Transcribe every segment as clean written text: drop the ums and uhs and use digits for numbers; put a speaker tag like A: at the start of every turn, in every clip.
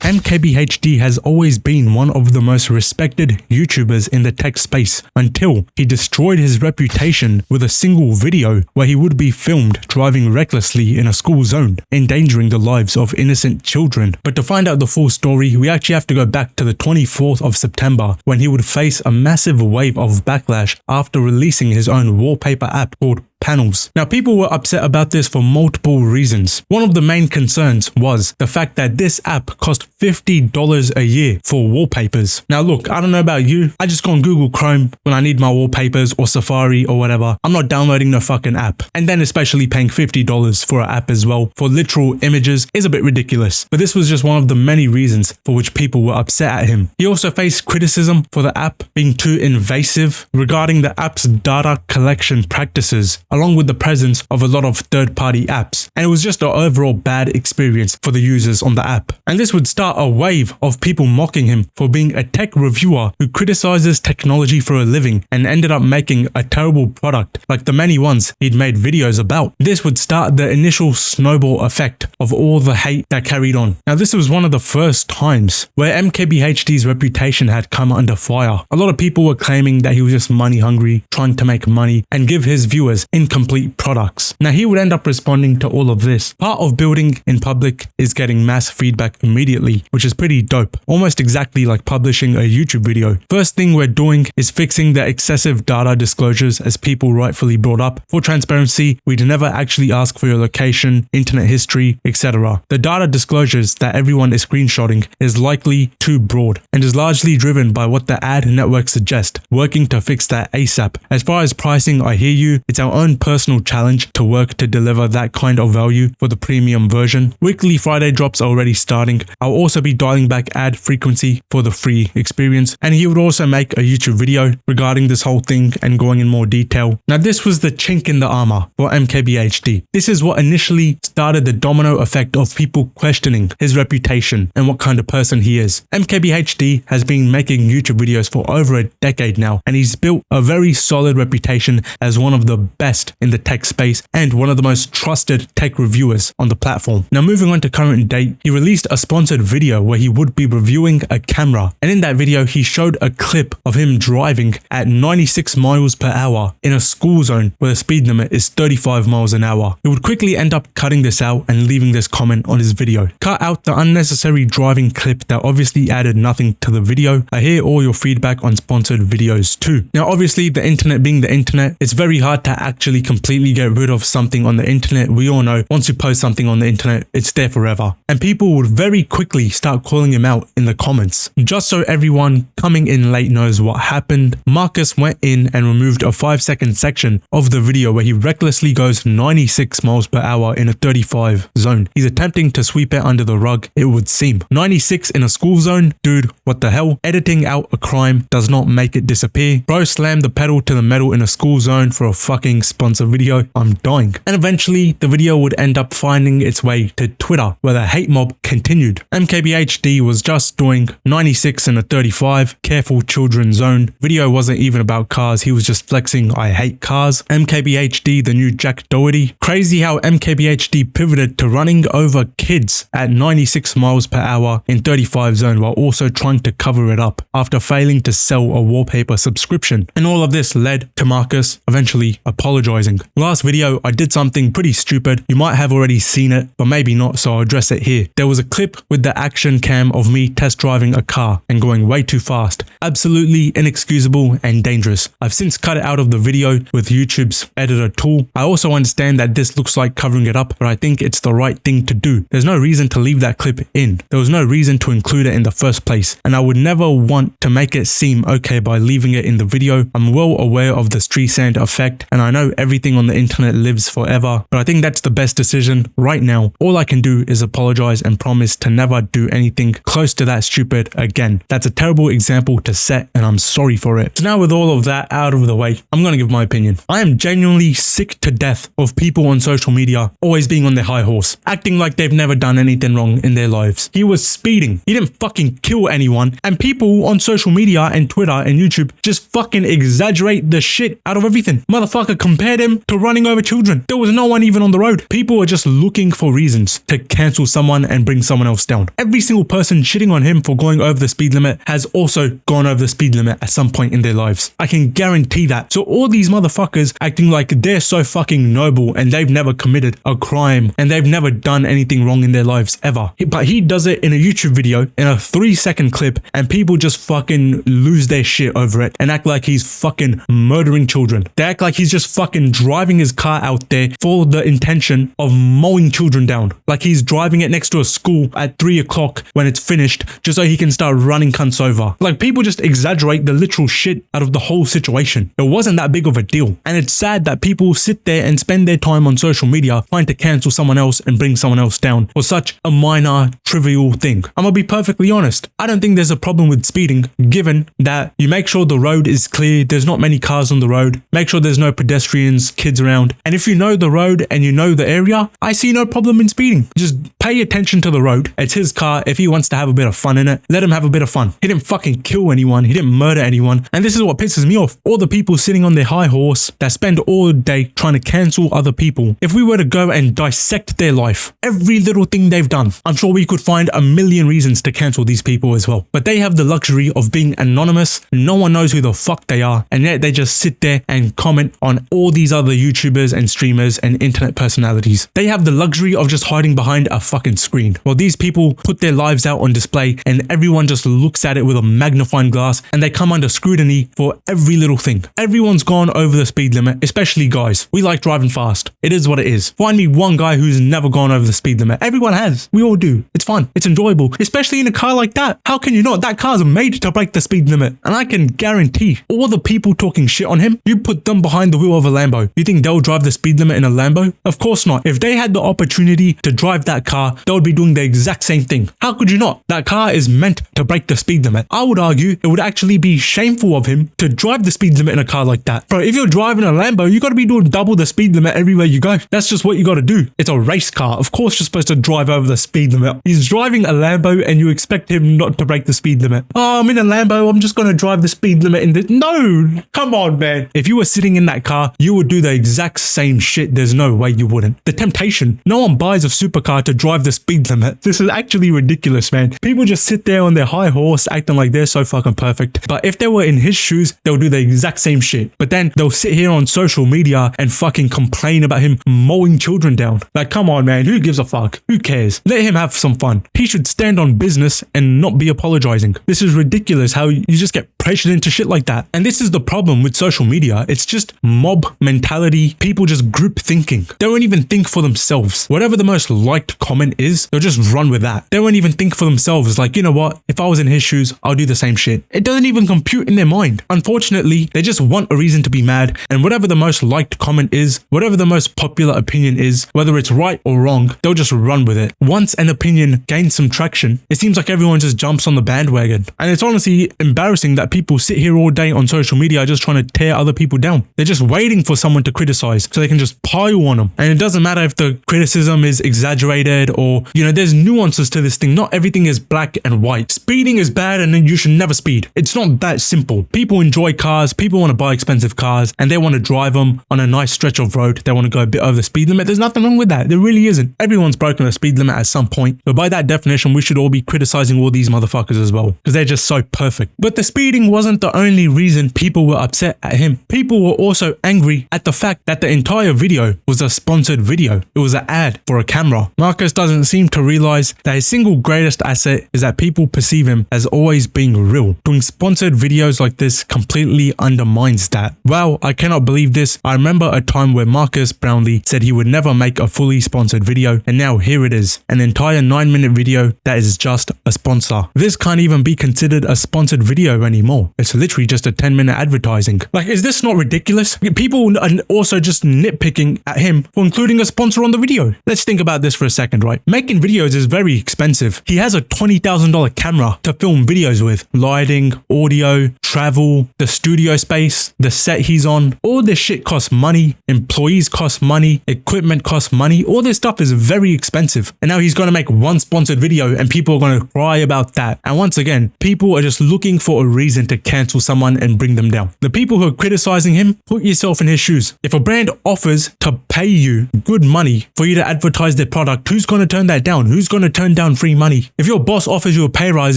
A: MKBHD has always been one of the most respected YouTubers in the tech space until he destroyed his reputation with a single video where he would be filmed driving recklessly in a school zone, endangering the lives of innocent children. But to find out the full story, we actually have to go back to the 24th of September when he would face a massive wave of backlash after releasing his own wallpaper app called Panels. Now, people were upset about this for multiple reasons. One of the main concerns was the fact that this app cost $50 a year for wallpapers. Now look, I don't know about you, I just go on Google Chrome when I need my wallpapers or Safari or whatever. I'm not downloading no fucking app. And then especially paying $50 for an app as well for literal images is a bit ridiculous. But this was just one of the many reasons for which people were upset at him. He also faced criticism for the app being too invasive regarding the app's data collection practices, along with the presence of a lot of third-party apps. And it was just an overall bad experience for the users on the app. And this would start a wave of people mocking him for being a tech reviewer who criticizes technology for a living and ended up making a terrible product like the many ones he'd made videos about. This would start the initial snowball effect of all the hate that carried on. Now, this was one of the first times where MKBHD's reputation had come under fire. A lot of people were claiming that he was just money hungry, trying to make money and give his viewers incomplete products. Now, he would end up responding to all of this. Part of building in public is getting mass feedback immediately, which is pretty dope. Almost exactly like publishing a YouTube video. First thing we're doing is fixing the excessive data disclosures, as people rightfully brought up. For transparency, we'd never actually ask for your location, internet history, etc. The data disclosures that everyone is screenshotting is likely too broad and is largely driven by what the ad networks suggest. Working to fix that ASAP. As far as pricing, I hear you. It's our own personal challenge to work to deliver that kind of value for the premium version. Weekly Friday drops are already starting. I'll also be dialing back ad frequency for the free experience, and he would also make a YouTube video regarding this whole thing and going in more detail. Now, this was the chink in the armor for MKBHD. This is what initially started the domino effect of people questioning his reputation and what kind of person he is. MKBHD has been making YouTube videos for over a decade now, and he's built a very solid reputation as one of the best in the tech space and one of the most trusted tech reviewers on the platform. Now, moving on to current date, he released a sponsored video where he would be reviewing a camera, and in that video he showed a clip of him driving at 96 miles per hour in a school zone where the speed limit is 35 miles an hour. He would quickly end up cutting this out and leaving this comment on his video. Cut out the unnecessary driving clip that obviously added nothing to the video. I hear all your feedback on sponsored videos too. Now, obviously, the internet being the internet, it's very hard to actually completely get rid of something on the internet. We all know once you post something on the internet, it's there forever. And people would very quickly start calling him out in the comments. Just so everyone coming in late knows what happened, Marcus went in and removed a 5-second section of the video where he recklessly goes 96 miles per hour in a 35 zone. He's attempting to sweep it under the rug, it would seem. 96 in a school zone? Dude, what the hell? Editing out a crime does not make it disappear. Bro slammed the pedal to the metal in a school zone for a fucking sponsor video. I'm dying. And eventually, the video would end up finding its way to Twitter, where the hate mob continued. MKBHD was just doing 96 in a 35, careful children zone. Video wasn't even about cars, he was just flexing, I hate cars. MKBHD, the new Jack Doherty. Crazy how MKBHD pivoted to running over kids at 96 miles per hour in 35 zone while also trying to cover it up after failing to sell a wallpaper subscription. And all of this led to Marcus eventually apologizing. Last video, I did something pretty stupid. You might have already seen it, but maybe not, so I'll address it here. There was a clip with the action cam of me test driving a car and going way too fast. Absolutely inexcusable and dangerous. I've since cut it out of the video with YouTube's editor tool. I also understand that this looks like covering it up, but I think it's the right thing to do. There's no reason to leave that clip in. There was no reason to include it in the first place, and I would never want to make it seem okay by leaving it in the video. I'm well aware of the Streisand effect, and I know everything on the internet lives forever, but I think that's the best decision right now. All I can do is apologize and promise to never do anything close to that stupid again. That's a terrible example to set, and I'm sorry for it. So now, with all of that out of the way, I'm gonna give my opinion. I am genuinely sick to death of people on social media always being on their high horse, acting like they've never done anything wrong in their lives. He was speeding. He didn't fucking kill anyone, and people on social media and Twitter and YouTube just fucking exaggerate the shit out of everything. Motherfucker compared him to running over children. There was no one even on the road. People are just looking for reasons to cancel someone and bring someone else down. Every single person shitting on him for going over the speed limit has also gone over the speed limit at some point in their lives. I can guarantee that. So all these motherfuckers acting like they're so fucking noble and they've never committed a crime and they've never done anything wrong in their lives ever. But he does it in a YouTube video in a 3-second clip and people just fucking lose their shit over it and act like he's fucking murdering children. They act like he's just fucking driving his car out there for the intention of mowing children down. Like he's driving it next to a school at 3 o'clock when it's finished just so he can start running cunts over. Like people just exaggerate the literal shit out of the whole situation. It wasn't that big of a deal. And it's sad that people sit there and spend their time on social media trying to cancel someone else and bring someone else down for such a minor, trivial thing. I'm gonna be perfectly honest. I don't think there's a problem with speeding, given that you make sure the road is clear, there's not many cars on the road, make sure there's no pedestrians, kids around. And if you know the road and you know the area, I see no problem in speeding. Just pay attention to the road. It's his car. If he wants to have a bit of fun in it, let him have a bit of fun. He didn't fucking kill anyone. He didn't murder anyone. And this is what pisses me off. All the people sitting on their high horse that spend all day trying to cancel other people. If we were to go and dissect their life, every little thing they've done, I'm sure we could find a million reasons to cancel these people as well. But they have the luxury of being anonymous. No one knows who the fuck they are. And yet they just sit there and comment on all these other YouTubers and streamers and internet personalities. They have the luxury of just hiding behind a fucking screen. Well, these people put their lives out on display and everyone just looks at it with a magnifying glass and they come under scrutiny for every little thing. Everyone's gone over the speed limit, especially guys. We like driving fast. It is what it is. Find me one guy who's never gone over the speed limit. Everyone has. We all do. It's fun. It's enjoyable, especially in a car like that. How can you not? That car's made to break the speed limit. And I can guarantee all the people talking shit on him, you put them behind the wheel of a Lambo. You think they'll drive the speed limit in a Lambo? Of course not. If they had the opportunity to drive that car, they would be doing the exact same thing. How could you not? That car is meant to break the speed limit. I would argue it would actually be shameful of him to drive the speed limit in a car like that. Bro, if you're driving a Lambo, you got to be doing double the speed limit everywhere you go. That's just what you got to do. It's a race car. Of course you're supposed to drive over the speed limit. He's driving a Lambo and you expect him not to break the speed limit. Oh, I'm in a Lambo. I'm just going to drive the speed limit in this. No, come on, man. If you were sitting in that car, you would do the exact same shit. There's no way you wouldn't. The temptation. No one buys a supercar to drive the speed limit. This is actually ridiculous, man. People just sit there on their high horse acting like they're so fucking perfect. But if they were in his shoes, they'll do the exact same shit. But then they'll sit here on social media and fucking complain about him mowing children down. Like, come on, man. Who gives a fuck? Who cares? Let him have some fun. He should stand on business and not be apologizing. This is ridiculous how you just get pressured into shit like that. And this is the problem with social media. It's just mob mentality. People just group thinking. They won't even think for themselves. Whatever the most liked comment is, they'll just run with that. They won't even think for themselves. Like, you know what? If I was in his shoes, I'll do the same shit. It doesn't even compute in their mind. Unfortunately, they just want a reason to be mad. And whatever the most liked comment is, whatever the most popular opinion is, whether it's right or wrong, they'll just run with it. Once an opinion gains some traction, it seems like everyone just jumps on the bandwagon. And it's honestly embarrassing that people sit here all day on social media just trying to tear other people down. They're just waiting for someone to criticize so they can just pile on them. And it doesn't matter if the criticism is exaggerated or, you know, there's nuances to this thing. Not everything is black and white. Speeding is bad and then you should never speed. It's not that simple. People enjoy cars. People want to buy expensive cars and they want to drive them on a nice stretch of road. They want to go a bit over the speed limit. There's nothing wrong with that. There really isn't. Everyone's broken a speed limit at some point. But by that definition, we should all be criticizing all these motherfuckers as well because they're just so perfect. But the speeding wasn't the only reason people were upset at him. People were also angry at the fact that the entire video was a sponsored video. It was an ad for a camera. Marcus doesn't seem to realize that his single greatest asset is that people perceive him as always being real. Doing sponsored videos like this completely undermines that. Wow, I cannot believe this. I remember a time where Marcus Brownlee said he would never make a fully sponsored video, and now here it is, an entire 9-minute video that is just a sponsor. This can't even be considered a sponsored video anymore. It's literally just a 10-minute advertising. Like, is this not ridiculous? People are also just nitpicking at him for including a sponsor on the video. Let's think about this for a second, right? Making videos is very expensive. He has a $20,000 camera to film videos with. Lighting, audio, travel, the studio space, the set he's on. All this shit costs money. Employees cost money. Equipment costs money. All this stuff is very expensive. And now he's going to make one sponsored video and people are going to cry about that. And once again, people are just looking for a reason reason to cancel someone and bring them down. The people who are criticizing him, put yourself in his shoes. If a brand offers to pay you good money for you to advertise their product, who's going to turn that down? Who's going to turn down free money? If your boss offers you a pay rise,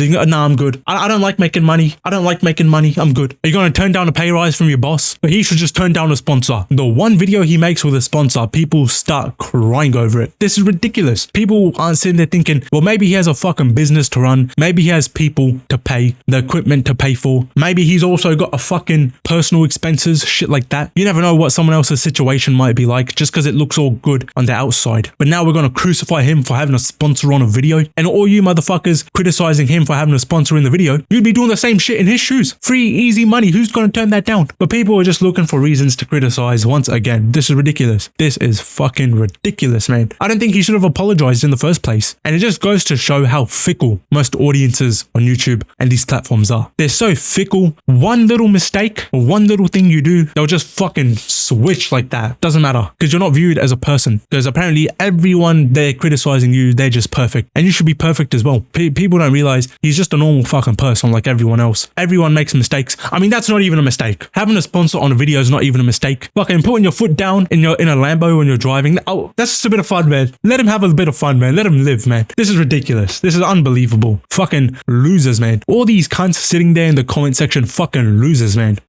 A: you go, nah, I'm good. I don't like making money. I don't like making money. I'm good. Are you going to turn down a pay rise from your boss? But he should just turn down a sponsor. The one video he makes with a sponsor, people start crying over it. This is ridiculous. People aren't sitting there thinking, well, maybe he has a fucking business to run. Maybe he has people to pay, the equipment to pay for. Maybe he's also got a fucking personal expenses, shit like that. You never know what someone else's situation might be like just because it looks all good on the outside. But now we're going to crucify him for having a sponsor on a video. And all you motherfuckers criticizing him for having a sponsor in the video, you'd be doing the same shit in his shoes. Free, easy money. Who's going to turn that down? But people are just looking for reasons to criticize once again. This is ridiculous. This is fucking ridiculous, man. I don't think he should have apologized in the first place. And it just goes to show how fickle most audiences on YouTube and these platforms are. They're so fickle. One little mistake or one little thing you do, they'll just fucking switch like that. Doesn't matter because you're not viewed as a person. Because apparently everyone they're criticizing you, they're just perfect. And you should be perfect as well. People don't realize he's just a normal fucking person like everyone else. Everyone makes mistakes. I mean, that's not even a mistake. Having a sponsor on a video is not even a mistake. Fucking putting your foot down in a Lambo when you're driving. Oh, that's just a bit of fun, man. Let him have a bit of fun, man. Let him live, man. This is ridiculous. This is unbelievable. Fucking losers, man. All these cunts sitting there in the comment section, fucking losers, man.